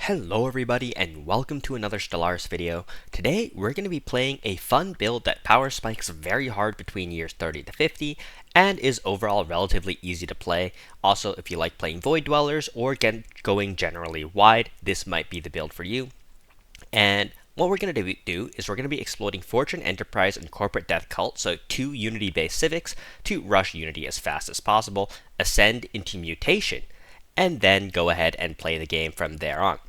Hello everybody and welcome to another Stellaris video. Today we're going to be playing a fun build that power spikes very hard between years 30 to 50 and is overall relatively easy to play. Also, if you like playing Void Dwellers or going generally wide, this might be the build for you. And what we're going to do is we're going to be exploiting Fortune, Enterprise, and Corporate Death Cult, so two Unity-based civics, to rush Unity as fast as possible, ascend into Mutation, and then go ahead and play the game from there on.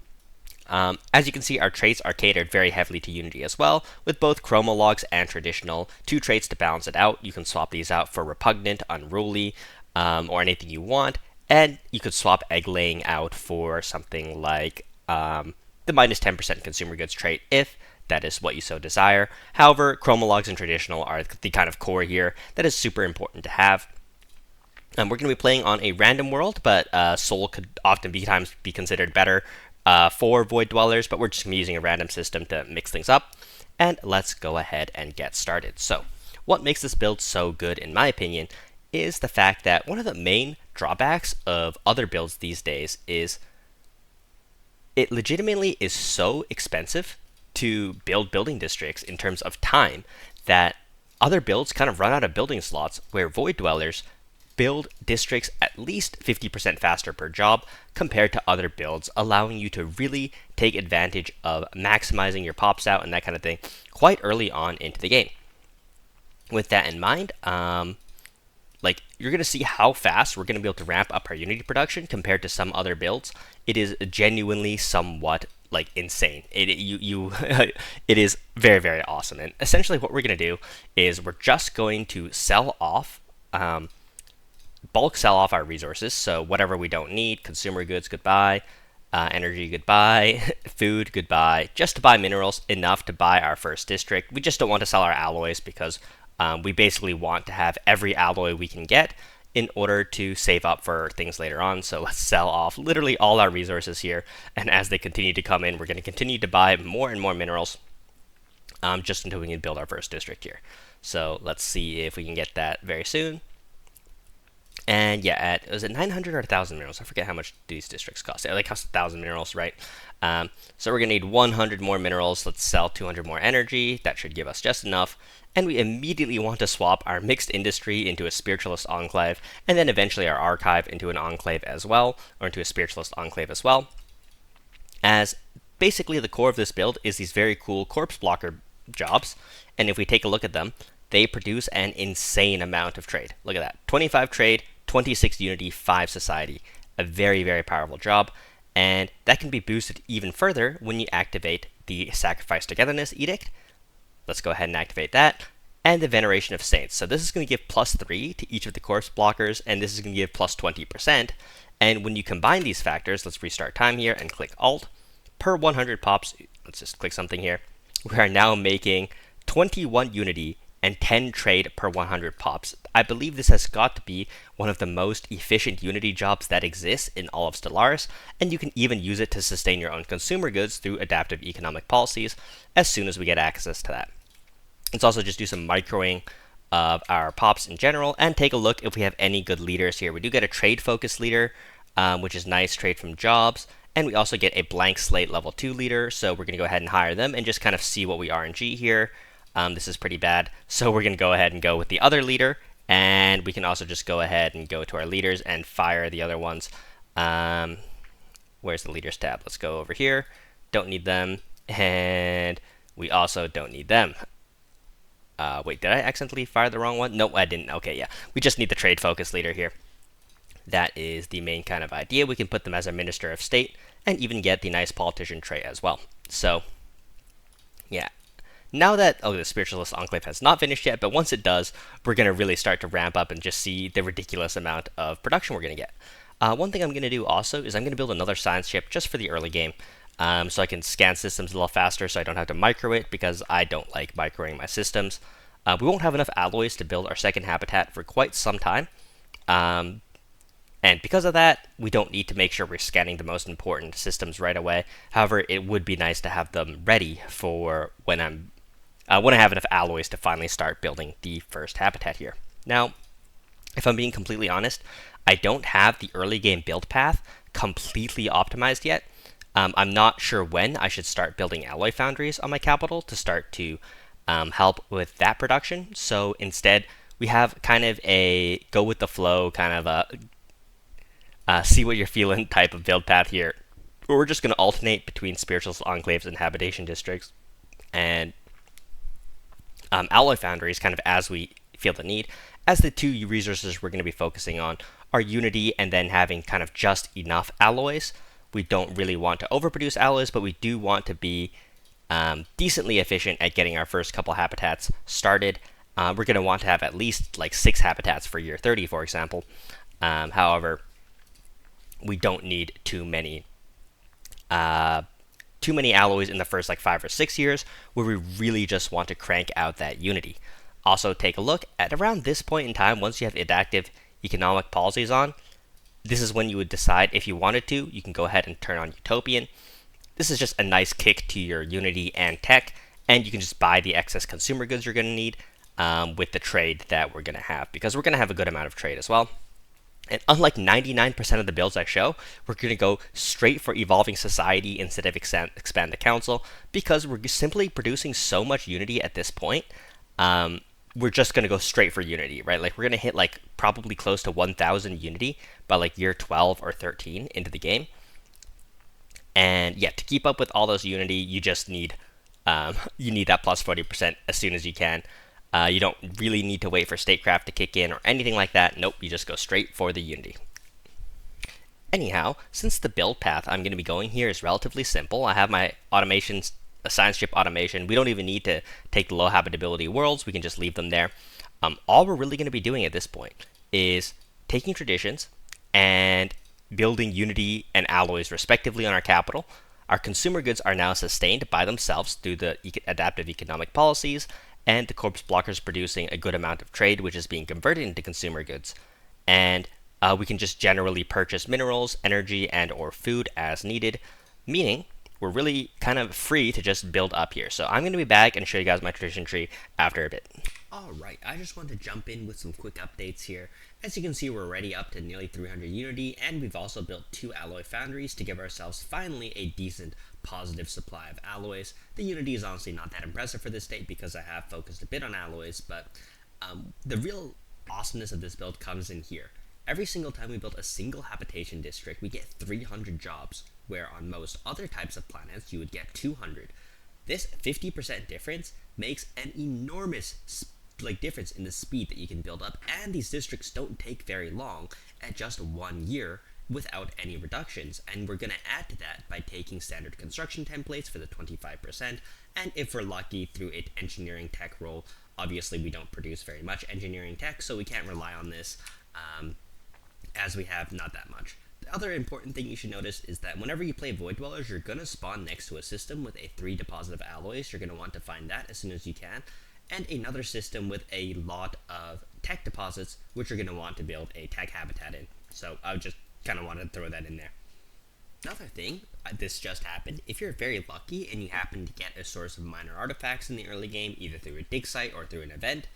As you can see, our traits are catered very heavily to Unity as well, with both chromologs and traditional, two traits to balance it out. You can swap these out for repugnant, unruly, or anything you want, and you could swap egg laying out for something like the minus 10% consumer goods trait if that is what you so desire. However, chromologs and traditional are the kind of core here that is super important to have. We're going to be playing on a random world, but Sol could often be considered better for Void Dwellers, but we're just going to be using a random system to mix things up. And let's go ahead and get started. So, what makes this build so good, in my opinion, is the fact that one of the main drawbacks of other builds these days is it legitimately is so expensive to build building districts in terms of time that other builds kind of run out of building slots, where Void Dwellers build districts at least 50% faster per job compared to other builds, allowing you to really take advantage of maximizing your pops out and that kind of thing quite early on into the game. With that in mind, you're going to see how fast we're going to be able to ramp up our Unity production compared to some other builds. It is genuinely somewhat insane. It is very, very awesome. And essentially what we're going to do is we're just going to bulk sell off our resources. So whatever we don't need, consumer goods, goodbye, energy, goodbye, food, goodbye, just to buy minerals, enough to buy our first district. We just don't want to sell our alloys because we basically want to have every alloy we can get in order to save up for things later on. So let's sell off literally all our resources here, and as they continue to come in, we're going to continue to buy more and more minerals just until we can build our first district here. So let's see if we can get that very soon. And yeah, was it 900 or 1,000 minerals? I forget how much these districts cost. They cost 1,000 minerals, right? So we're going to need 100 more minerals. Let's sell 200 more energy. That should give us just enough. And we immediately want to swap our mixed industry into a spiritualist enclave, and then eventually our archive into an enclave as well, or into a spiritualist enclave as well. As basically the core of this build is these very cool corpse blocker jobs, and if we take a look at them, they produce an insane amount of trade. Look at that. 25 trade, 26 unity, 5 society. A very, very powerful job. And that can be boosted even further when you activate the Sacrifice Togetherness Edict. Let's go ahead and activate that. And the Veneration of Saints. So this is going to give +3 to each of the corpse blockers, and this is going to give +20%. And when you combine these factors, let's restart time here and click Alt. Per 100 pops, let's just click something here. We are now making 21 unity and 10 trade per 100 pops. I believe this has got to be one of the most efficient Unity jobs that exists in all of Stellaris, and you can even use it to sustain your own consumer goods through adaptive economic policies as soon as we get access to that. Let's also just do some microing of our pops in general and take a look if we have any good leaders here. We do get a trade focus leader, which is nice, trade from jobs, and we also get a blank slate level 2 leader, so we're going to go ahead and hire them and just kind of see what we RNG here. This is pretty bad, so we're going to go ahead and go with the other leader, and we can also just go ahead and go to our leaders and fire the other ones. Where's the leaders tab? Let's go over here. Don't need them, and we also don't need them. Wait, did I accidentally fire the wrong one? Nope, I didn't. Okay, yeah. We just need the trade focus leader here. That is the main kind of idea. We can put them as a Minister of State and even get the nice politician trait as well. So, yeah. Now that, the Spiritualist Enclave has not finished yet, but once it does, we're going to really start to ramp up and just see the ridiculous amount of production we're going to get. One thing I'm going to do also is I'm going to build another science ship just for the early game, so I can scan systems a little faster so I don't have to micro it, because I don't like microing my systems. We won't have enough alloys to build our second habitat for quite some time, and because of that, we don't need to make sure we're scanning the most important systems right away. However, it would be nice to have them ready for when I have enough alloys to finally start building the first habitat here. Now, if I'm being completely honest, I don't have the early game build path completely optimized yet. I'm not sure when I should start building alloy foundries on my capital to start to help with that production. So instead, we have kind of a go with the flow, kind of a see what you're feeling type of build path here. We're just going to alternate between spiritualist enclaves and habitation districts and alloy foundries kind of as we feel the need, as the two resources we're going to be focusing on are unity and then having kind of just enough alloys. We don't really want to overproduce alloys, but we do want to be decently efficient at getting our first couple habitats started. We're going to want to have at least like 6 habitats for year 30, for example. However, we don't need too many alloys in the first like 5 or 6 years, where we really just want to crank out that unity. Also, take a look at around this point in time, once you have adaptive economic policies on, this is when you would decide if you wanted to, you can go ahead and turn on Utopian. This is just a nice kick to your unity and tech, and you can just buy the excess consumer goods you're going to need with the trade that we're going to have, because we're going to have a good amount of trade as well. And unlike 99% of the builds I show, we're going to go straight for evolving society instead of expand the council, because we're simply producing so much unity at this point. We're just going to go straight for unity, right? Like, we're going to hit like probably close to 1,000 unity by like year 12 or 13 into the game. And yeah, to keep up with all those unity, you just need you need that plus 40% as soon as you can. You don't really need to wait for statecraft to kick in or anything like that. Nope, you just go straight for the unity. Anyhow, since the build path I'm going to be going here is relatively simple, I have my automations, a science ship automation. We don't even need to take the low habitability worlds. We can just leave them there. All we're really going to be doing at this point is taking traditions and building unity and alloys respectively on our capital. Our consumer goods are now sustained by themselves through the adaptive economic policies, and the corpse blockers producing a good amount of trade, which is being converted into consumer goods. And we can just generally purchase minerals, energy, and or food as needed, meaning we're really kind of free to just build up here. So I'm going to be back and show you guys my tradition tree after a bit. Alright, I just want to jump in with some quick updates here. As you can see, we're already up to nearly 300 unity, and we've also built 2 alloy foundries to give ourselves finally a decent positive supply of alloys. The unity is honestly not that impressive for this state because I have focused a bit on alloys, but the real awesomeness of this build comes in here. Every single time we build a single habitation district, we get 300 jobs, where on most other types of planets you would get 200. This 50% difference makes an enormous difference in the speed that you can build up, and these districts don't take very long at just 1 year without any reductions. And we're going to add to that by taking standard construction templates for the 25%, and if we're lucky, through an engineering tech role. Obviously we don't produce very much engineering tech, so we can't rely on this as we have not that much. The other important thing you should notice is that whenever you play Void Dwellers, you're going to spawn next to a system with a 3 deposit of alloys. You're going to want to find that as soon as you can, and another system with a lot of tech deposits, which you're going to want to build a tech habitat in. So I just kind of wanted to throw that in there. Another thing, this just happened, if you're very lucky and you happen to get a source of minor artifacts in the early game, either through a dig site or through an event,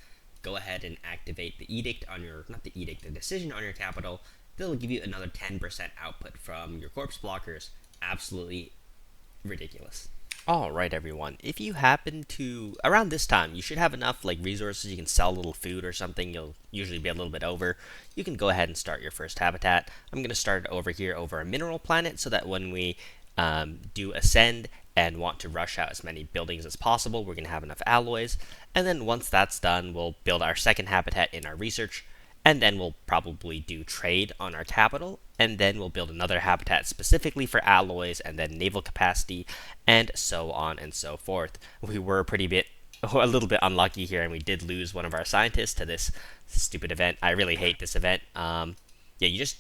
go ahead and activate the edict on your, not the edict, the decision on your capital. That'll give you another 10% output from your corpse blockers. Absolutely ridiculous. Alright everyone, if you happen to, around this time, you should have enough resources, you can sell a little food or something, you'll usually be a little bit over. You can go ahead and start your first habitat. I'm going to start it over here over a mineral planet so that when we do ascend and want to rush out as many buildings as possible, we're going to have enough alloys. And then once that's done, we'll build our second habitat in our research, and then we'll probably do trade on our capital, and then we'll build another habitat specifically for alloys, and then naval capacity, and so on and so forth. We were a little bit unlucky here, and we did lose one of our scientists to this stupid event. I really hate this event. Yeah, you just,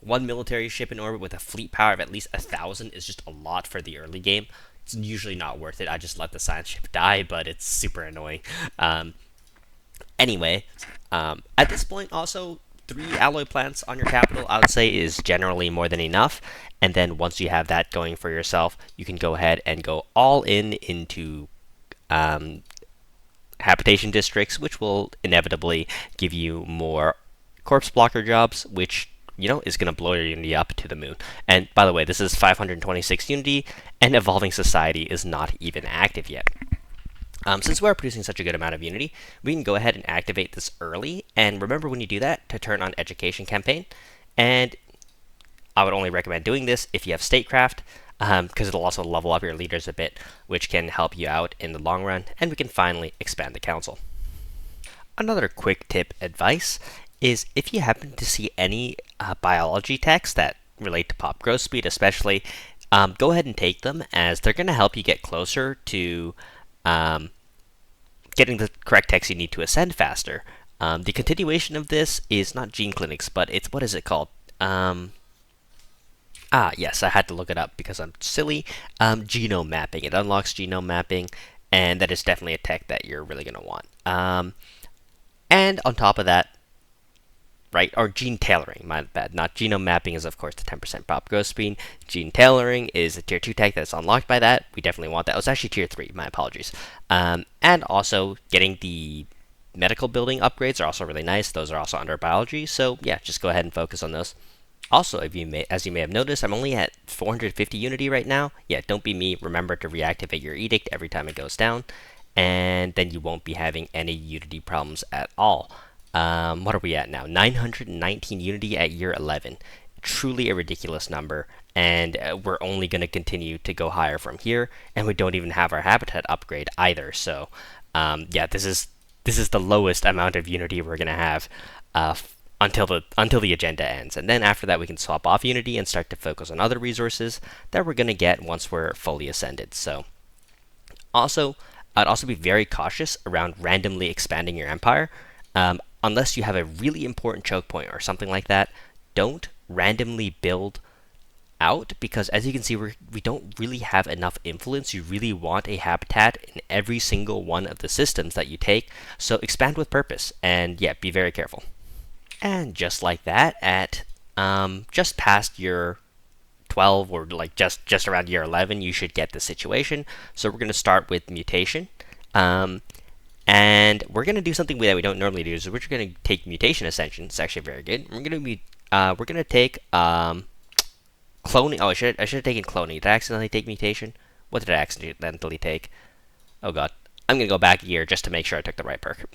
one military ship in orbit with a fleet power of at least 1,000 is just a lot for the early game. It's usually not worth it. I just let the science ship die, but it's super annoying. Anyway, at this point also, 3 alloy plants on your capital I would say is generally more than enough, and then once you have that going for yourself, you can go ahead and go all into habitation districts, which will inevitably give you more corpse blocker jobs, which is going to blow your Unity up to the moon. And by the way, this is 526 Unity, and Evolving Society is not even active yet. Since we're producing such a good amount of Unity, we can go ahead and activate this early. And remember, when you do that, to turn on Education Campaign. And I would only recommend doing this if you have Statecraft, because it'll also level up your leaders a bit, which can help you out in the long run. And we can finally expand the council. Another quick tip advice is if you happen to see any biology texts that relate to pop growth speed especially, go ahead and take them, as they're going to help you get closer to getting the correct text you need to ascend faster. The continuation of this is not gene clinics, but it's, what is it called? Yes, I had to look it up because I'm silly. Genome mapping. It unlocks genome mapping, and that is definitely a tech that you're really going to want. And on top of that, right, or gene tailoring, my bad. Not genome mapping is, of course, the 10% pop growth speed. Gene tailoring is a tier 2 tech that's unlocked by that. We definitely want that. Oh, it's actually tier 3, my apologies. And also, getting the medical building upgrades are also really nice. Those are also under biology, so yeah, just go ahead and focus on those. Also, as you may have noticed, I'm only at 450 Unity right now. Yeah, don't be me. Remember to reactivate your edict every time it goes down, and then you won't be having any Unity problems at all. What are we at now? 919 Unity at year 11. Truly a ridiculous number, and we're only going to continue to go higher from here, and we don't even have our habitat upgrade either. So, yeah, this is the lowest amount of Unity we're going to have until the agenda ends, and then after that we can swap off Unity and start to focus on other resources that we're going to get once we're fully ascended. So, also, I'd also be very cautious around randomly expanding your empire. Unless you have a really important choke point or something like that, don't randomly build out, because as you can see, we don't really have enough influence. You really want a habitat in every single one of the systems that you take, so expand with purpose, and yeah, be very careful. And just like that, at just past year 12, or like just around year 11, you should get the situation. So we're going to start with mutation. And we're going to do something that we don't normally do. So we're just going to take mutation ascension. It's actually very good. We're going to take cloning. Oh, I should have taken cloning. Did I accidentally take mutation? What did I accidentally take? Oh god. I'm going to go back a year just to make sure I took the right perk.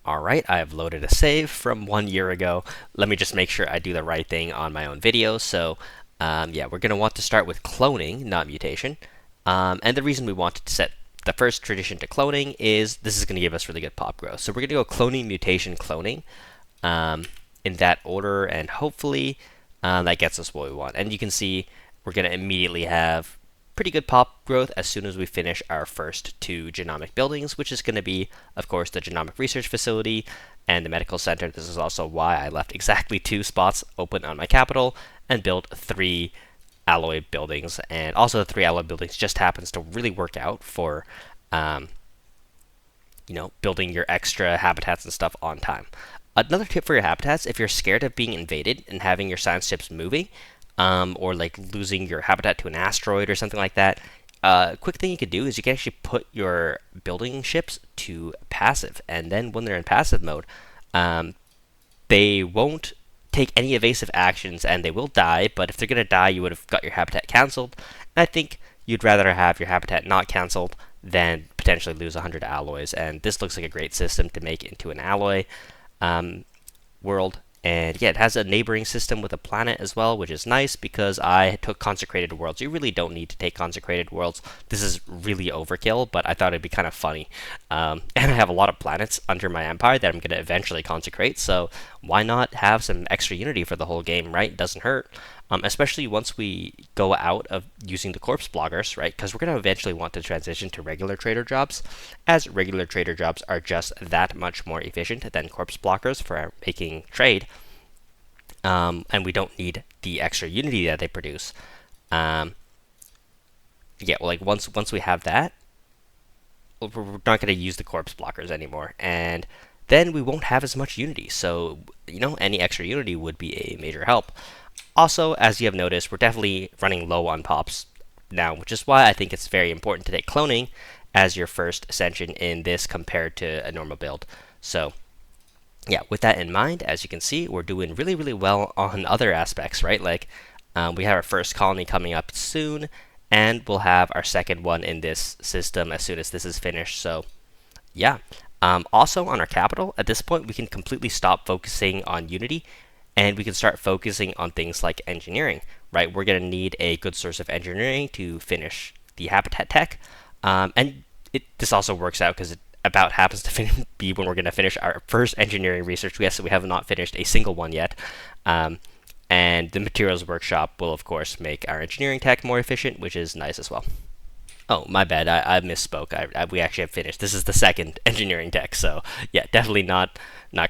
Alright, I have loaded a save from 1 year ago. Let me just make sure I do the right thing on my own video. So, yeah, we're going to want to start with cloning, not mutation. And the reason we wanted to set the first tradition to cloning is this is going to give us really good pop growth. So we're going to go cloning, mutation, cloning in that order, and hopefully that gets us what we want. And you can see we're going to immediately have pretty good pop growth as soon as we finish our first 2 genomic buildings, which is going to be, of course, the Genomic Research Facility and the Medical Center. This is also why I left exactly 2 spots open on my capital and built 3 alloy buildings, and also the 3 alloy buildings just happens to really work out for building your extra habitats and stuff on time. Another tip for your habitats, if you're scared of being invaded and having your science ships moving, or like losing your habitat to an asteroid or something like that, a quick thing you could do is you can actually put your building ships to passive, and then when they're in passive mode, they won't take any evasive actions, and they will die, but if they're going to die, you would have got your habitat cancelled. And I think you'd rather have your habitat not cancelled than potentially lose 100 alloys, and this looks like a great system to make into an alloy world. And yeah, it has a neighboring system with a planet as well, which is nice because I took consecrated worlds. You really don't need to take consecrated worlds. This is really overkill, but I thought it'd be kind of funny. And I have a lot of planets under my empire that I'm going to eventually consecrate, so why not have some extra unity for the whole game, right? It doesn't hurt. Especially once we go out of using the corpse bloggers, right? Because we're going to eventually want to transition to regular trader jobs, as regular trader jobs are just that much more efficient than corpse blockers for making trade. And we don't need the extra unity that they produce. Yeah, well, like once we have that, we're not going to use the corpse blockers anymore, and then we won't have as much unity. So, any extra unity would be a major help. Also, as you have noticed, we're definitely running low on pops now, which is why I think it's very important to take cloning as your first ascension in this compared to a normal build. So, yeah, with that in mind, as you can see, we're doing really, really well on other aspects, right? Like, we have our first colony coming up soon, and we'll have our second one in this system as soon as this is finished. So, yeah. Also, on our capital, at this point, we can completely stop focusing on Unity, and we can start focusing on things like engineering, right? We're going to need a good source of engineering to finish the habitat tech, and this also works out because it about happens to be when we're going to finish our first engineering research. Yes, we have not finished a single one yet. And the materials workshop will, of course, make our engineering tech more efficient, which is nice as well. Oh, my bad. I misspoke. We actually have finished. This is the second engineering tech, so yeah, definitely not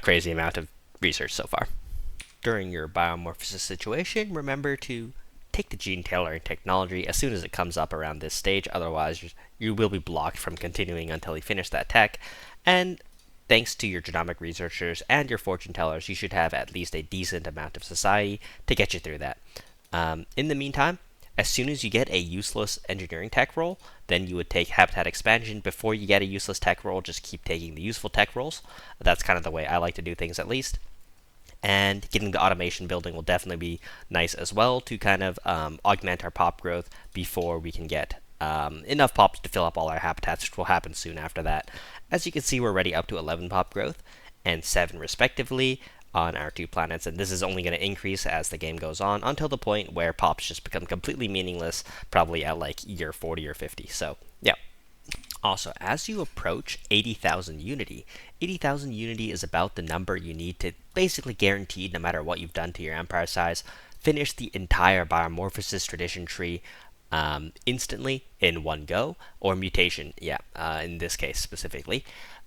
crazy amount of research so far. During your biomorphosis situation, remember to take the gene tailoring technology as soon as it comes up around this stage. Otherwise, you will be blocked from continuing until you finish that tech. And thanks to your genomic researchers and your fortune tellers, you should have at least a decent amount of society to get you through that. In the meantime, as soon as you get a useless engineering tech roll, then you would take habitat expansion. Before you get a useless tech roll, just keep taking the useful tech rolls. That's kind of the way I like to do things, at least. And getting the automation building will definitely be nice as well to kind of augment our pop growth before we can get enough pops to fill up all our habitats, which will happen soon after that. As you can see, we're already up to 11 pop growth and 7 respectively on our 2 planets, and this is only going to increase as the game goes on until the point where pops just become completely meaningless, probably at like year 40 or 50. So yeah. Also, as you approach 80,000 Unity, 80,000 Unity is about the number you need to basically guarantee, no matter what you've done to your empire size, finish the entire biomorphosis tradition tree instantly in one go, or mutation, in this case specifically.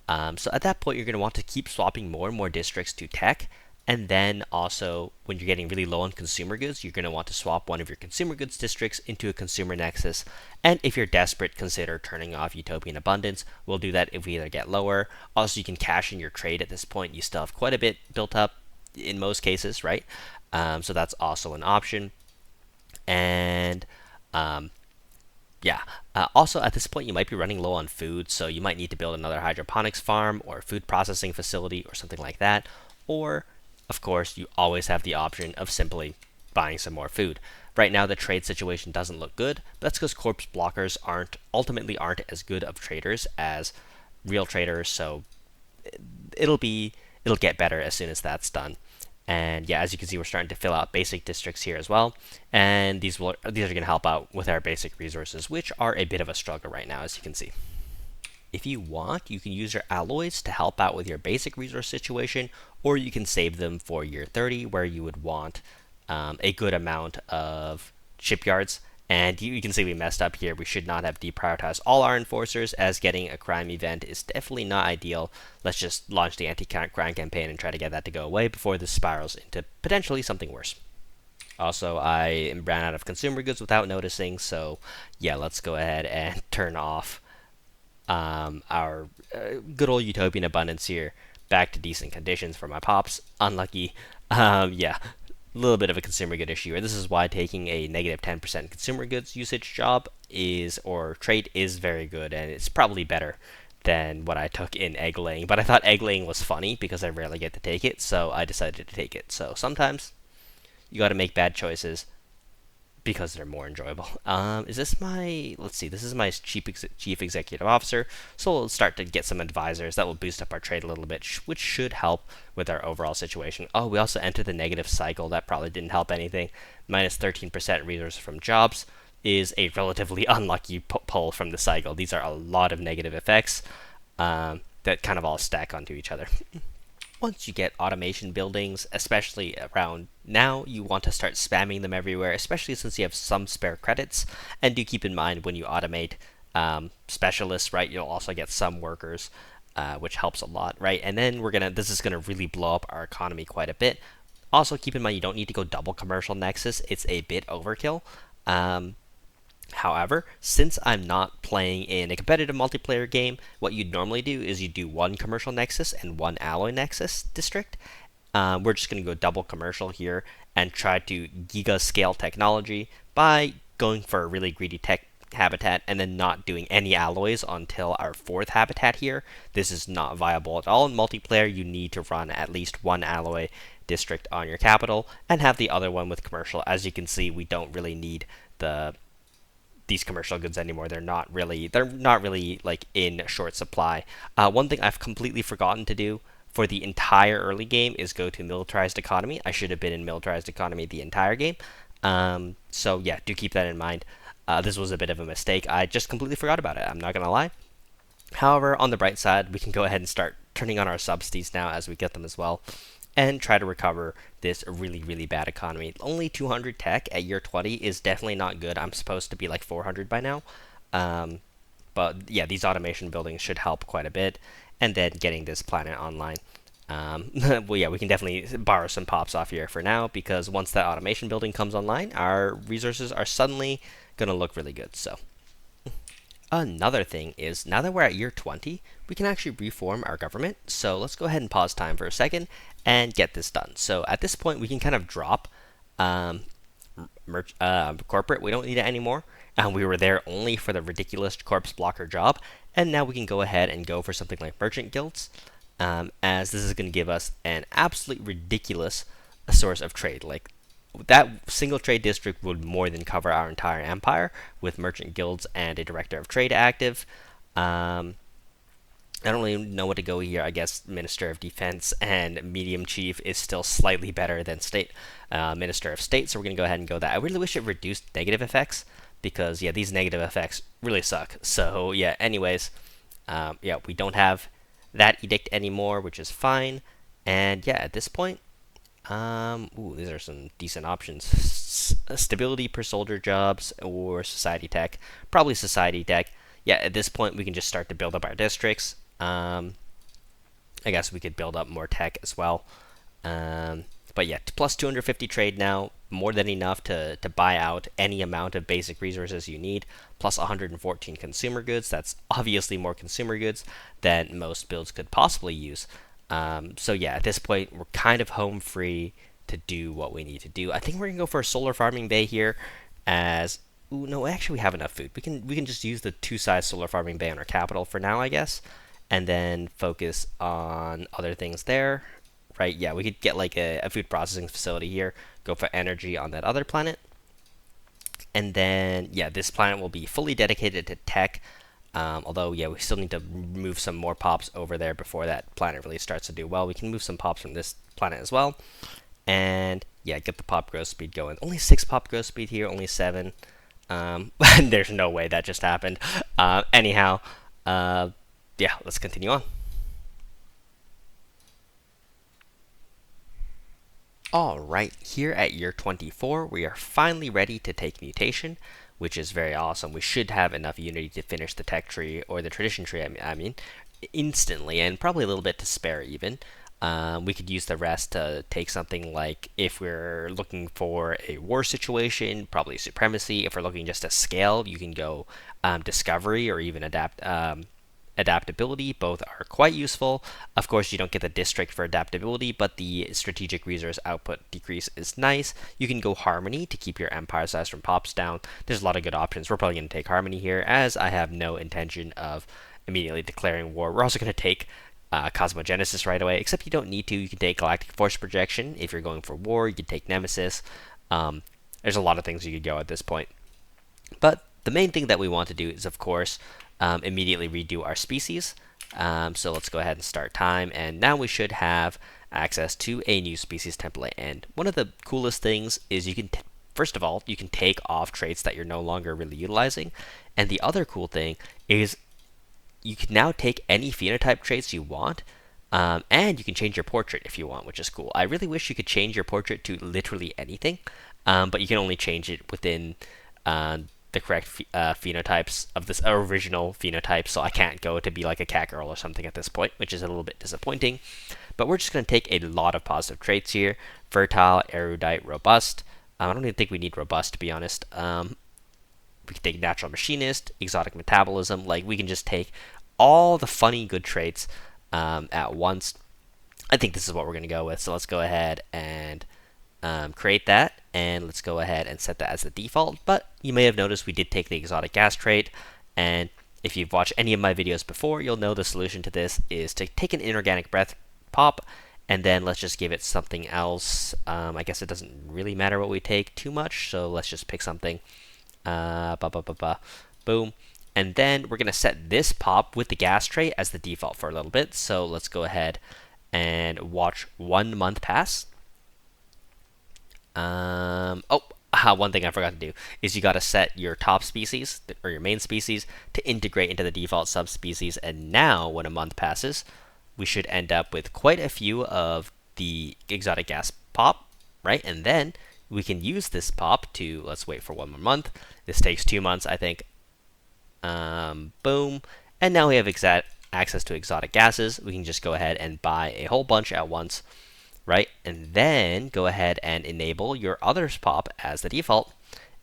So at that point, you're going to want to keep swapping more and more districts to tech. And then also, when you're getting really low on consumer goods, you're going to want to swap one of your consumer goods districts into a consumer nexus. And if you're desperate, consider turning off Utopian Abundance. We'll do that if we either get lower. Also, you can cash in your trade at this point. You still have quite a bit built up in most cases, right? So that's also an option. And also, at this point, you might be running low on food, so you might need to build another hydroponics farm or food processing facility or something like that. Or of course, you always have the option of simply buying some more food. Right now, the trade situation doesn't look good, but that's because corpse blockers ultimately aren't as good of traders as real traders, so it'll get better as soon as that's done. And yeah, as you can see, we're starting to fill out basic districts here as well, and these are going to help out with our basic resources, which are a bit of a struggle right now, as you can see. If you want, you can use your alloys to help out with your basic resource situation, or you can save them for year 30, where you would want a good amount of shipyards. And you can see we messed up here. We should not have deprioritized all our enforcers, as getting a crime event is definitely not ideal. Let's just launch the anti-crime campaign and try to get that to go away before this spirals into potentially something worse. Also, I ran out of consumer goods without noticing, so yeah, let's go ahead and turn off our good old Utopian Abundance here back to decent conditions for my pops. Unlucky. Yeah, a little bit of a consumer good issue here. This is why taking a negative 10% consumer goods usage job or trade is very good, and it's probably better than what I took in egg laying. But I thought egg laying was funny because I rarely get to take it, so I decided to take it. So sometimes you got to make bad choices because they're more enjoyable. Is this my, let's see, this is my chief executive officer, so we'll start to get some advisors. That will boost up our trade a little bit, which should help with our overall situation. Oh, we also entered the negative cycle. That probably didn't help anything. Minus 13% resources from jobs is a relatively unlucky pull from the cycle. These are a lot of negative effects that kind of all stack onto each other. Once you get automation buildings, especially around now, you want to start spamming them everywhere, especially since you have some spare credits. And do keep in mind when you automate specialists, right, you'll also get some workers, which helps a lot, right? And then this is gonna really blow up our economy quite a bit. Also, keep in mind you don't need to go double commercial nexus. It's a bit overkill. However, since I'm not playing in a competitive multiplayer game, what you'd normally do is you do one commercial nexus and one alloy nexus district. We're just going to go double commercial here and try to giga scale technology by going for a really greedy tech habitat and then not doing any alloys until our 4th habitat here. This is not viable at all in multiplayer. You need to run at least one alloy district on your capital and have the other one with commercial. As you can see, we don't really need these commercial goods anymore. They're not really like in short supply. One thing I've completely forgotten to do for the entire early game is go to militarized economy. I should have been in militarized economy the entire game. So yeah, do keep that in mind. This was a bit of a mistake. I just completely forgot about it. I'm not gonna lie. However, on the bright side, we can go ahead and start turning on our subsidies now as we get them as well, and try to recover this really, really bad economy. Only 200 tech at year 20 is definitely not good. I'm supposed to be like 400 by now. But yeah, these automation buildings should help quite a bit. And then getting this planet online. Well, yeah, we can definitely borrow some pops off here for now, because once that automation building comes online, our resources are suddenly going to look really good. So another thing is, now that we're at year 20, we can actually reform our government. So let's go ahead and pause time for a second and get this done. So at this point, we can kind of drop corporate. We don't need it anymore. We were there only for the ridiculous corpse blocker job, and now we can go ahead and go for something like merchant guilds, as this is going to give us an absolutely ridiculous source of trade. Like, that single trade district would more than cover our entire empire with merchant guilds and a director of trade active. I don't really know what to go here. I guess Minister of Defense and Medium Chief is still slightly better than State Minister of State, so we're going to go ahead and go that. I really wish it reduced negative effects, because yeah, these negative effects really suck. So yeah, anyways, yeah, we don't have that edict anymore, which is fine. And yeah, at this point, ooh, these are some decent options. Stability per soldier jobs or society tech. Probably society tech. Yeah, at this point, we can just start to build up our districts. I guess we could build up more tech as well. But yeah, plus 250 trade now, more than enough to buy out any amount of basic resources you need, plus 114 consumer goods. That's obviously more consumer goods than most builds could possibly use. So yeah, at this point, we're kind of home free to do what we need to do. I think we're gonna go for a solar farming bay here, as ooh, no, actually we have enough food. We can just use the 2-size solar farming bay on our capital for now, I guess, and then focus on other things there. Right, yeah, we could get like a food processing facility here, go for energy on that other planet. And then, yeah, this planet will be fully dedicated to tech. Although, yeah, we still need to move some more pops over there before that planet really starts to do well. We can move some pops from this planet as well. And, yeah, get the pop growth speed going. Only 6 pop growth speed here, only 7. There's no way that just happened. Anyhow, yeah, let's continue on. Alright, here at year 24, we are finally ready to take mutation, which is very awesome. We should have enough unity to finish the tech tree, or the tradition tree, I mean, instantly, and probably a little bit to spare even. We could use the rest to take something like, if we're looking for a war situation, probably supremacy. If we're looking just to scale, you can go discovery or even adaptability. Both are quite useful. Of course, you don't get the district for adaptability, but the strategic resource output decrease is nice. You can go harmony to keep your empire size from pops down. There's a lot of good options. We're probably going to take harmony here, as I have no intention of immediately declaring war. We're also going to take Cosmogenesis right away, except you don't need to. You can take Galactic Force Projection if you're going for war. You can take Nemesis. There's a lot of things you could go at this point. But the main thing that we want to do is, of course, immediately redo our species. So let's go ahead and start time, and now we should have access to a new species template. And one of the coolest things is you can, first of all, you can take off traits that you're no longer really utilizing, and the other cool thing is you can now take any phenotype traits you want, and you can change your portrait if you want, which is cool. I really wish you could change your portrait to literally anything, but you can only change it within the correct phenotypes of this original phenotype, so I can't go to be like a cat girl or something at this point, which is a little bit disappointing. But we're just going to take a lot of positive traits here: fertile, erudite, robust. I don't even think we need robust, to be honest. We can take natural machinist, exotic metabolism. Like, we can just take all the funny good traits at once. I think this is what we're going to go with, so let's go ahead and create that. and let's go ahead and set that as the default. But you may have noticed we did take the exotic gas trait, and if you've watched any of my videos before, you'll know the solution to this is to take an inorganic breath pop, and then let's just give it something else. I guess it doesn't really matter what we take too much, so let's just pick something. Boom. And then we're going to set this pop with the gas trait as the default for a little bit. So let's go ahead and watch 1 month pass. One thing I forgot to do is you got to set your top species or your main species to integrate into the default subspecies. And now when a month passes, we should end up with quite a few of the exotic gas pop, right? And then we can use this pop to, let's wait for 1 more month. This takes 2 months, I think. Boom. And now we have access to exotic gases. We can just go ahead and buy a whole bunch at once, right? And then go ahead and enable your others pop as the default.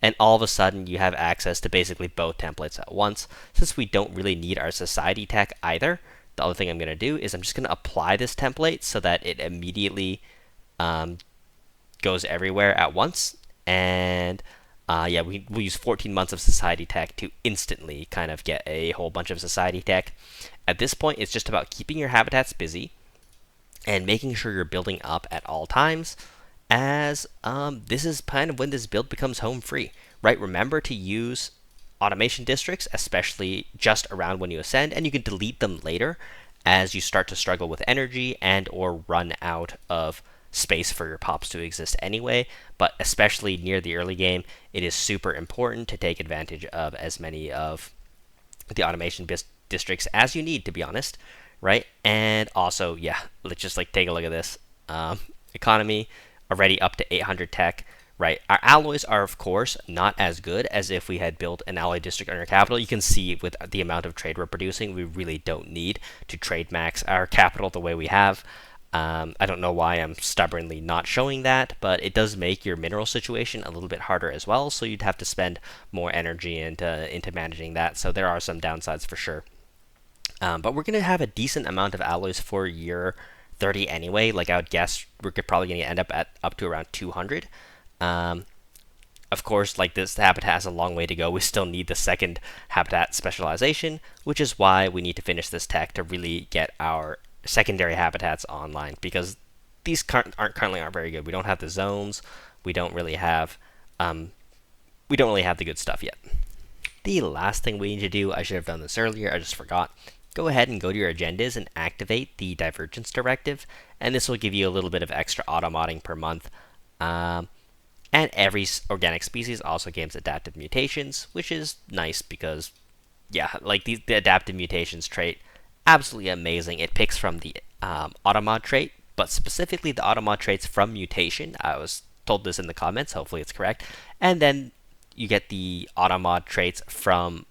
And all of a sudden you have access to basically both templates at once. Since we don't really need our society tech either, the other thing I'm going to do is I'm just going to apply this template so that it immediately goes everywhere at once. And we'll use 14 months of society tech to instantly kind of get a whole bunch of society tech. At this point, it's just about keeping your habitats busy and making sure you're building up at all times, as this is kind of when this build becomes home free, right? Remember to use automation districts, especially just around when you ascend, and you can delete them later as you start to struggle with energy and or run out of space for your pops to exist anyway. But especially near the early game, it is super important to take advantage of as many of the automation districts as you need, to be honest, right? And also, yeah, let's just like take a look at this. Economy already up to 800 tech, right? Our alloys are, of course, not as good as if we had built an alloy district on our capital. You can see with the amount of trade we're producing, we really don't need to trade max our capital the way we have. I don't know why I'm stubbornly not showing that, but it does make your mineral situation a little bit harder as well, so you'd have to spend more energy into managing that, so there are some downsides for sure. But we're going to have a decent amount of alloys for year 30 anyway. Like I would guess we're probably going to end up at up to around 200. Of course, like this habitat has a long way to go. We still need the second habitat specialization, which is why we need to finish this tech to really get our secondary habitats online, because these currently aren't very good. We don't have the zones. We don't really have the good stuff yet. The last thing we need to do, I should have done this earlier, I just forgot. Go ahead and go to your agendas and activate the divergence directive, and this will give you a little bit of extra auto-modding per month. And every organic species also gains adaptive mutations, which is nice because, yeah, like the adaptive mutations trait, absolutely amazing. It picks from the automod trait, but specifically the automod traits from mutation. I was told this in the comments, hopefully it's correct. And then you get the automod traits from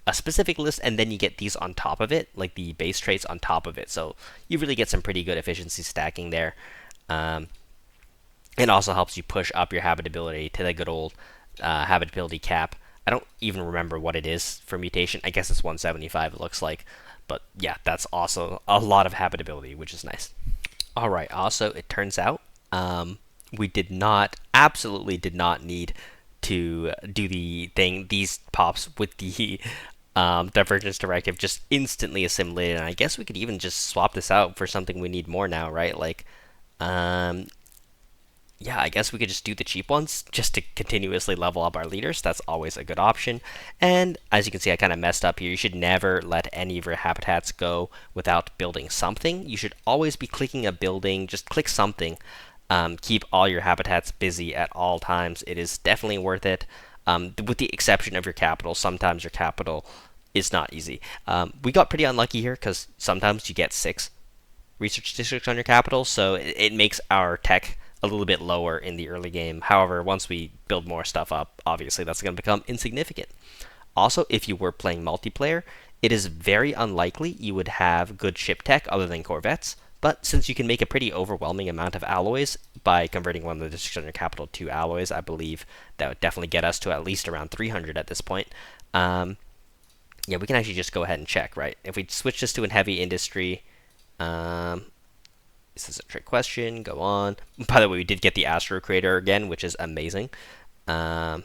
a specific list, and then you get these on top of it, like the base traits on top of it. So you really get some pretty good efficiency stacking there. It also helps you push up your habitability to the good old habitability cap. I don't even remember what it is for mutation. I guess it's 175, it looks like. But yeah, that's also a lot of habitability, which is nice. Alright, also, it turns out we absolutely did not need to do these pops with the divergence directive just instantly assimilated. And I guess we could even just swap this out for something we need more now, right? Like, yeah, I guess we could just do the cheap ones just to continuously level up our leaders. That's always a good option. And as you can see, I kind of messed up here. You should never let any of your habitats go without building something. You should always be clicking a building. Just click something. Keep all your habitats busy at all times. It is definitely worth it. With the exception of your capital. Sometimes your capital is not easy. We got pretty unlucky here because sometimes you get 6 research districts on your capital, so it makes our tech a little bit lower in the early game. However, once we build more stuff up, obviously that's going to become insignificant. Also, if you were playing multiplayer, it is very unlikely you would have good ship tech other than corvettes, but since you can make a pretty overwhelming amount of alloys by converting one of the districts on your capital to alloys, I believe that would definitely get us to at least around 300 at this point. Yeah, we can actually just go ahead and check, right? If we switch this to a heavy industry, Is this a trick question? Go on. By the way, we did get the Astro Crater again, which is amazing. And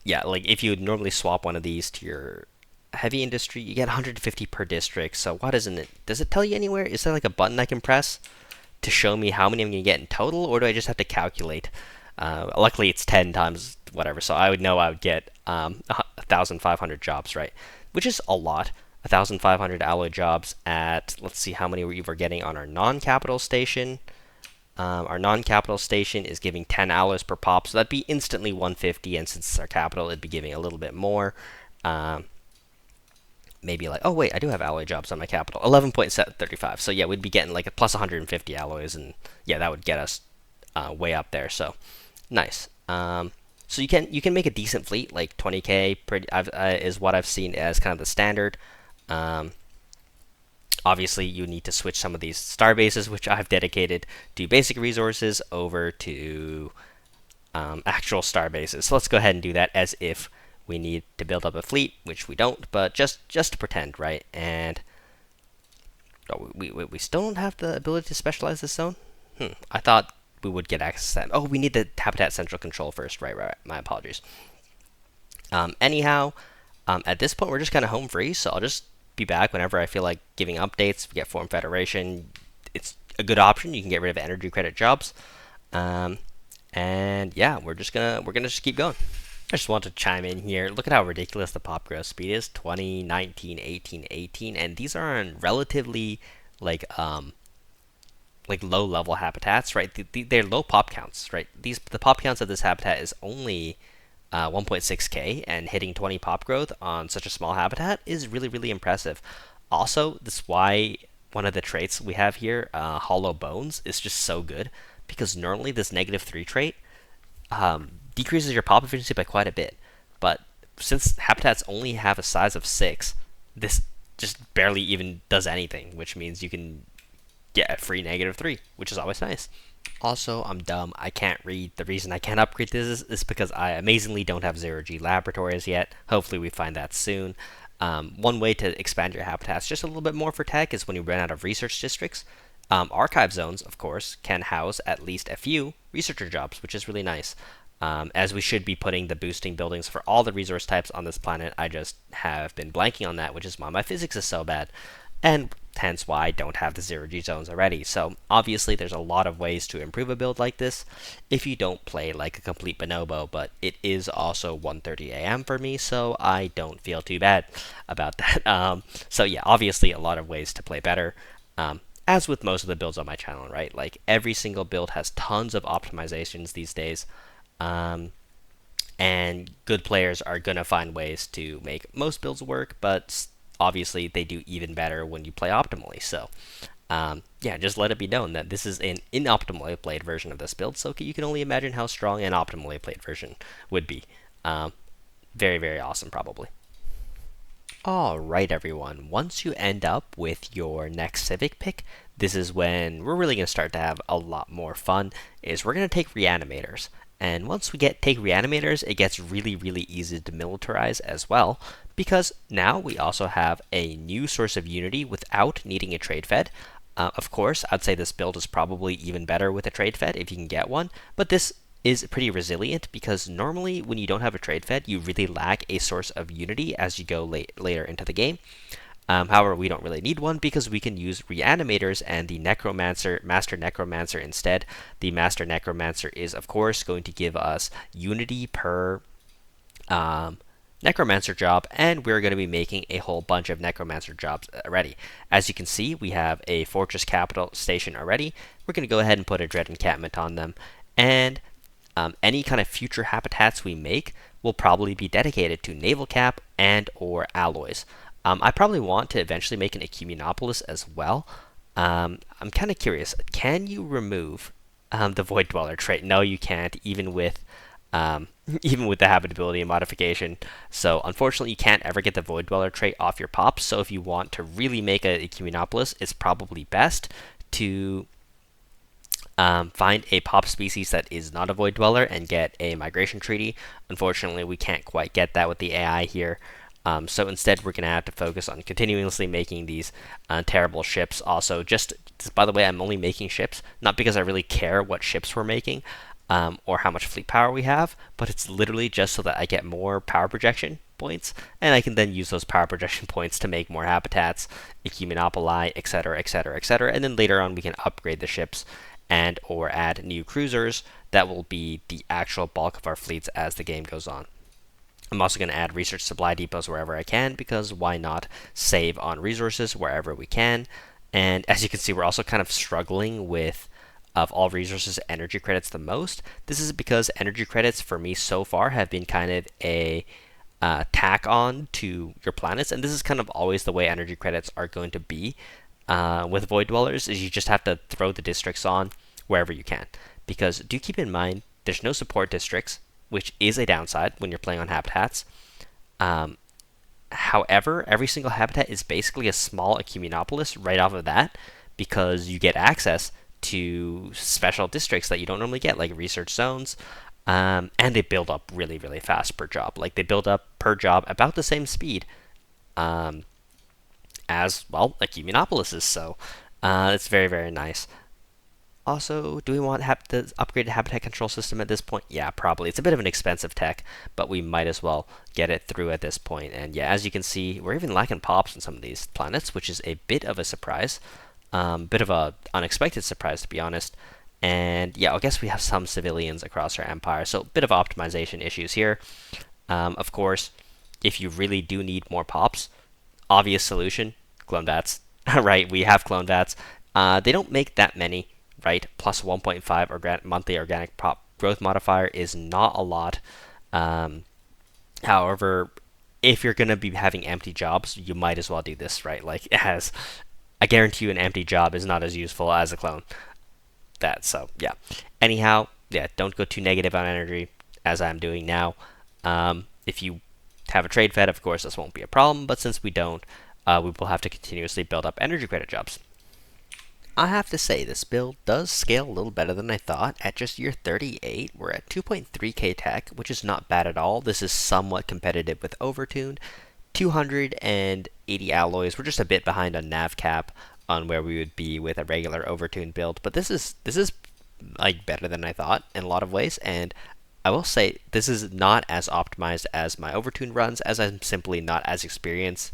yeah, like if you would normally swap one of these to your heavy industry, you get 150 per district. So why doesn't it? Does it tell you anywhere? Is there like a button I can press to show me how many I'm going to get in total, or do I just have to calculate? Luckily, it's 10 times whatever, so I would know I would get 1,500 jobs, right? Which is a lot. 1,500 alloy jobs at, let's see how many we were getting on our non-capital station. Our non-capital station is giving 10 alloys per pop, so that'd be instantly 150, and since it's our capital, it'd be giving a little bit more. Maybe like, oh wait, I do have alloy jobs on my capital, 11.35. So yeah, we'd be getting like a plus 150 alloys, and yeah, that would get us way up there. So nice. So you can make a decent fleet, like 20k is what I've seen as kind of the standard. Obviously, you need to switch some of these star bases, which I've dedicated to basic resources, over to actual star bases. So let's go ahead and do that as if we need to build up a fleet, which we don't, but just to pretend, right? And oh, we still don't have the ability to specialize this zone? I thought we would get access to that. Oh, we need the Habitat Central Control first. Right. My apologies. Anyhow, at this point, we're just kind of home free, so I'll just be back whenever I feel like giving updates. If we get Form Federation, it's a good option. You can get rid of energy credit jobs. And yeah, we're gonna just keep going. I just want to chime in here. Look at how ridiculous the pop growth speed is. 20, 19, 18, 18, and these are on relatively like low level habitats, right? They're low pop counts, right? The pop counts of this habitat is only 1.6k, and hitting 20 pop growth on such a small habitat is really, really impressive. Also, this is why one of the traits we have here, Hollow Bones, is just so good, because normally this -3 trait decreases your pop efficiency by quite a bit, but since habitats only have a size of 6, this just barely even does anything, which means you can get a free -3, which is always nice. Also, I'm dumb. I can't read. The reason I can't upgrade this is because I amazingly don't have 0G laboratories yet. Hopefully we find that soon. One way to expand your habitats just a little bit more for tech is when you run out of research districts. Archive zones, of course, can house at least a few researcher jobs, which is really nice. As we should be putting the boosting buildings for all the resource types on this planet, I just have been blanking on that, which is why my physics is so bad. And hence why I don't have the 0G zones already. So obviously there's a lot of ways to improve a build like this if you don't play like a complete bonobo, but it is also 1:30 a.m. for me, so I don't feel too bad about that. So yeah, obviously a lot of ways to play better. As with most of the builds on my channel, right? Like every single build has tons of optimizations these days. And good players are going to find ways to make most builds work, but obviously they do even better when you play optimally. So yeah, just let it be known that this is an inoptimally played version of this build, so you can only imagine how strong an optimally played version would be. Very, very awesome, probably. Alright everyone, once you end up with your next civic pick, this is when we're really going to start to have a lot more fun, is we're going to take Reanimators. And once we take Reanimators, it gets really, really easy to militarize as well, because now we also have a new source of unity without needing a trade fed. Of course, I'd say this build is probably even better with a trade fed if you can get one, but this is pretty resilient because normally when you don't have a trade fed, you really lack a source of unity as you go later into the game. However, we don't really need one because we can use Reanimators and the Master Necromancer instead. The Master Necromancer is, of course, going to give us unity per Necromancer job, and we're going to be making a whole bunch of Necromancer jobs already. As you can see, we have a Fortress Capital station already. We're going to go ahead and put a Dread Encampment on them, and any kind of future habitats we make will probably be dedicated to Naval Cap and or alloys. I probably want to eventually make an Ecumenopolis as well. I'm kind of curious. Can you remove the Void Dweller trait? No, you can't, even with the habitability and modification. So unfortunately, you can't ever get the Void Dweller trait off your pops. So if you want to really make an Ecumenopolis, it's probably best to find a pop species that is not a Void Dweller and get a migration treaty. Unfortunately, we can't quite get that with the AI here. So instead, we're going to have to focus on continuously making these terrible ships. Also, just by the way, I'm only making ships, not because I really care what ships we're making or how much fleet power we have, but it's literally just so that I get more power projection points, and I can then use those power projection points to make more habitats, ecumonopoli, etc., etc., etc., and then later on we can upgrade the ships and or add new cruisers that will be the actual bulk of our fleets as the game goes on. I'm also going to add research supply depots wherever I can, because why not save on resources wherever we can. And as you can see, we're also kind of struggling with, of all resources, energy credits the most. This is because energy credits for me so far have been kind of a tack on to your planets, and this is kind of always the way energy credits are going to be with Void Dwellers, is you just have to throw the districts on wherever you can. Because do keep in mind, there's no support districts, which is a downside when you're playing on habitats. However, every single habitat is basically a small Ecumenopolis right off of that, because you get access to special districts that you don't normally get, like research zones, and they build up really, really fast per job. Like, they build up per job about the same speed as, well, Ecumenopolises, so it's very, very nice. Also, do we want the upgraded habitat control system at this point? Yeah, probably. It's a bit of an expensive tech, but we might as well get it through at this point. And yeah, as you can see, we're even lacking pops on some of these planets, which is a bit of a surprise. Bit of a unexpected surprise, to be honest. And yeah, I guess we have some civilians across our empire, so a bit of optimization issues here. Of course, if you really do need more pops, obvious solution, clone vats. Right, we have clone vats. They don't make that many. Right, plus 1.5 monthly organic pop growth modifier is not a lot. However, if you're going to be having empty jobs, you might as well do this, right? Like, as I guarantee you, an empty job is not as useful as a clone. So yeah. Anyhow, yeah, don't go too negative on energy as I'm doing now. If you have a trade fed, of course, this won't be a problem. But since we don't, we will have to continuously build up energy credit jobs. I have to say, this build does scale a little better than I thought. At just year 38, we're at 2.3k tech, which is not bad at all. This is somewhat competitive with Overtuned. 280 alloys. We're just a bit behind on nav cap on where we would be with a regular Overtuned build, but this is like better than I thought in a lot of ways. And I will say this is not as optimized as my Overtuned runs, as I'm simply not as experienced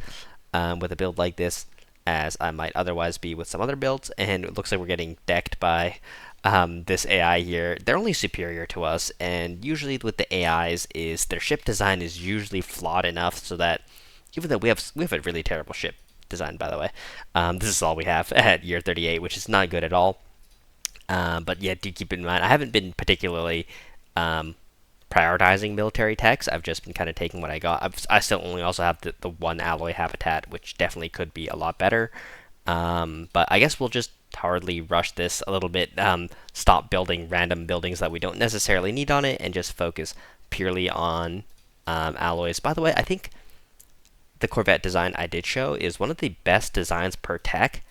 with a build like this as I might otherwise be with some other builds, and it looks like we're getting decked by this AI here. They're only superior to us, and usually with the AIs is their ship design is usually flawed enough so that even though we have a really terrible ship design, by the way, this is all we have at year 38, which is not good at all. But yeah, do keep in mind, I haven't been particularly prioritizing military techs. I've just been kind of taking what I got. I still only also have the one alloy habitat, which definitely could be a lot better. But I guess we'll just hardly rush this a little bit, stop building random buildings that we don't necessarily need on it, and just focus purely on alloys. By the way, I think the Corvette design I did show is one of the best designs per tech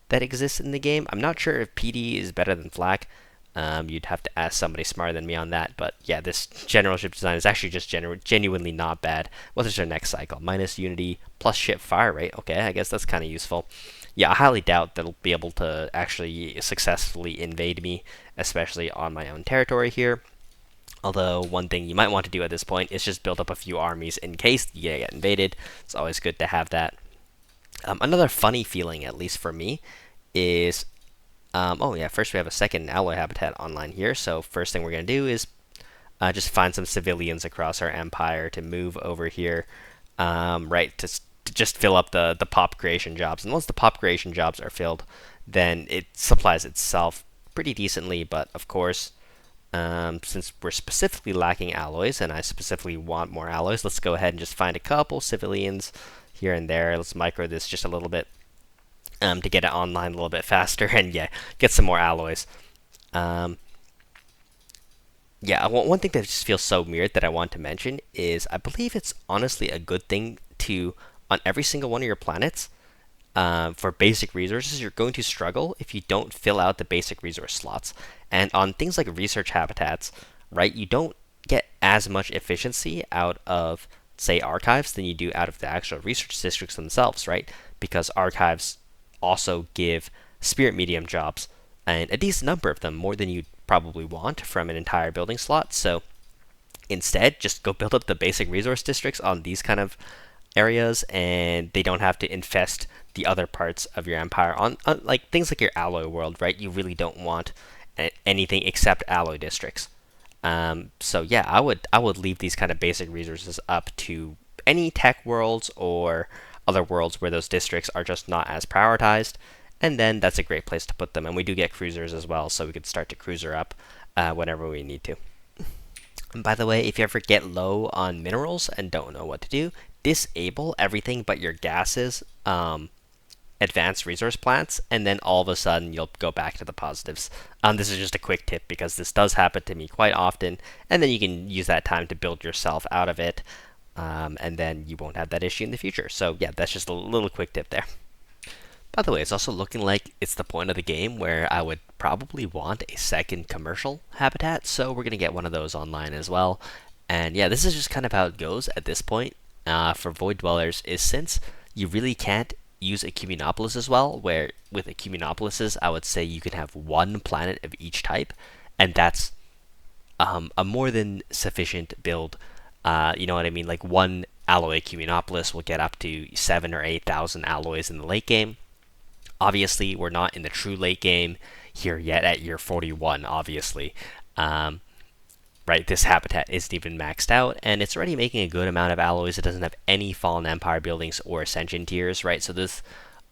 that exists in the game. I'm not sure if PD is better than Flak. You'd have to ask somebody smarter than me on that, but yeah, this general ship design is actually just genuinely not bad. What is our next cycle? Minus unity, plus ship fire rate. Okay, I guess that's kind of useful. Yeah, I highly doubt they'll be able to actually successfully invade me, especially on my own territory here. Although, one thing you might want to do at this point is just build up a few armies in case you get invaded. It's always good to have that. Another funny feeling, at least for me, is oh yeah, first we have a second alloy habitat online here, so first thing we're going to do is just find some civilians across our empire to move over here, right, to just fill up the pop creation jobs. And once the pop creation jobs are filled, then it supplies itself pretty decently, but of course, since we're specifically lacking alloys, and I specifically want more alloys, let's go ahead and just find a couple civilians here and there. Let's micro this just a little bit. To get it online a little bit faster, and yeah, get some more alloys. Yeah, one thing that just feels so weird that I want to mention is I believe it's honestly a good thing to, on every single one of your planets, for basic resources, you're going to struggle if you don't fill out the basic resource slots. And on things like research habitats, right, you don't get as much efficiency out of say, archives than you do out of the actual research districts themselves, right? Because archives also give spirit medium jobs, and a decent number of them, more than you'd probably want from an entire building slot. So instead, just go build up the basic resource districts on these kind of areas, and they don't have to infest the other parts of your empire on like things like your alloy world, right? You really don't want anything except alloy districts. So yeah, I would leave these kind of basic resources up to any tech worlds or other worlds where those districts are just not as prioritized, and then that's a great place to put them. And we do get cruisers as well, so we could start to cruiser up whenever we need to. And by the way, if you ever get low on minerals and don't know what to do, disable everything but your gases, advanced resource plants, and then all of a sudden you'll go back to the positives. This is just a quick tip because this does happen to me quite often, and then you can use that time to build yourself out of it, and then you won't have that issue in the future. So yeah, that's just a little quick tip there. By the way, it's also looking like it's the point of the game where I would probably want a second commercial habitat, so we're going to get one of those online as well. And yeah, this is just kind of how it goes at this point for Void Dwellers, is since you really can't use a Cumulonimbus as well, where with a Cumulonimbus, I would say you can have one planet of each type, and that's a more than sufficient build. You know what I mean? Like one alloy Cumulonimbus will get up to 7,000 or 8,000 alloys in the late game. Obviously, we're not in the true late game here yet at year 41, obviously. Right, this habitat isn't even maxed out, and it's already making a good amount of alloys. It doesn't have any Fallen Empire buildings or Ascension tiers, right? So this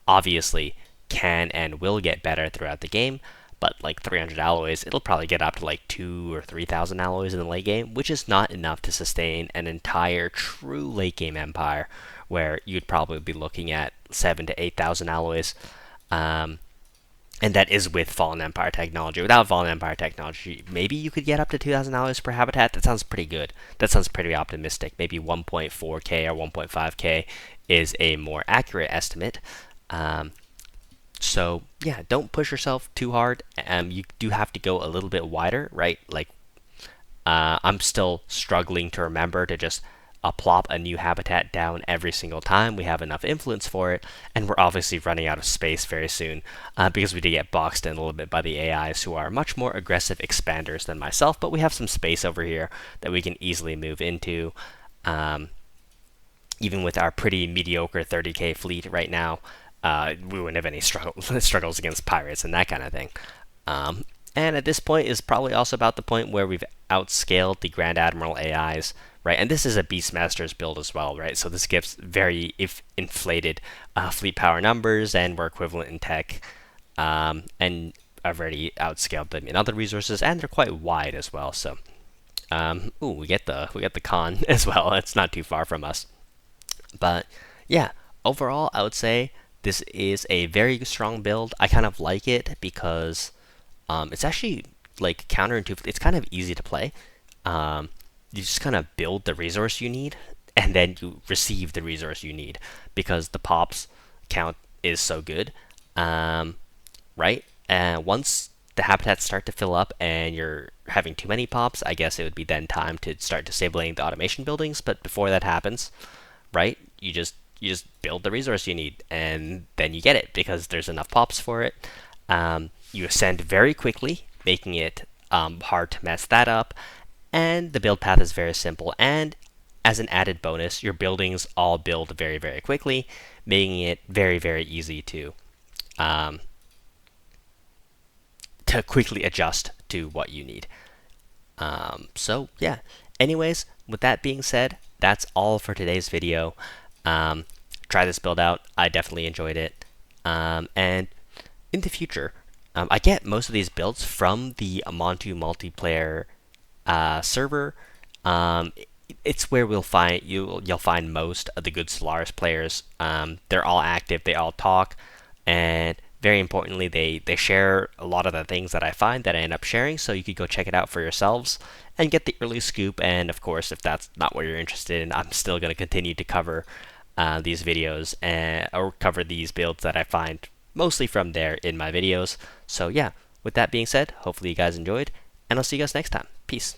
obviously can and will get better throughout the game, but like 300 alloys, it'll probably get up to like 2,000 or 3,000 alloys in the late game, which is not enough to sustain an entire true late game empire, where you'd probably be looking at 7,000 to 8,000 alloys. And that is with Fallen Empire technology. Without Fallen Empire technology, maybe you could get up to 2,000 alloys per habitat. That sounds pretty good. That sounds pretty optimistic. Maybe 1.4k or 1.5k is a more accurate estimate. So yeah, don't push yourself too hard. You do have to go a little bit wider, right? Like I'm still struggling to remember to just plop a new habitat down every single time we have enough influence for it, and we're obviously running out of space very soon because we did get boxed in a little bit by the AIs, who are much more aggressive expanders than myself, but we have some space over here that we can easily move into. Even with our pretty mediocre 30k fleet right now, we wouldn't have any struggles against pirates and that kind of thing. And at this point is probably also about the point where we've outscaled the Grand Admiral AIs, right? And this is a Beastmaster's build as well, right? So this gives very inflated fleet power numbers, and we're equivalent in tech, and I've already outscaled them in other resources, and they're quite wide as well. So, ooh, we get the con as well. It's not too far from us, but yeah, overall, I would say this is a very strong build. I kind of like it because it's actually like counterintuitive. It's kind of easy to play. You just kind of build the resource you need, and then you receive the resource you need, because the pops count is so good, right? And once the habitats start to fill up and you're having too many pops, I guess it would be then time to start disabling the automation buildings. But before that happens, right, you just build the resource you need, and then you get it because there's enough pops for it. You ascend very quickly, making it hard to mess that up. And the build path is very simple, and as an added bonus, your buildings all build very, very quickly, making it very, very easy to quickly adjust to what you need. So yeah, anyways, with that being said, that's all for today's video. Try this build out. I definitely enjoyed it. And in the future, I get most of these builds from the Montu multiplayer server. It's where you'll find most of the good Stellaris players. They're all active, they all talk, and very importantly, they share a lot of the things that I find that I end up sharing, so you could go check it out for yourselves and get the early scoop. And of course, if that's not what you're interested in, I'm still going to continue to cover these videos or cover these builds that I find mostly from there in my videos. So yeah, with that being said, hopefully you guys enjoyed, and I'll see you guys next time. Peace.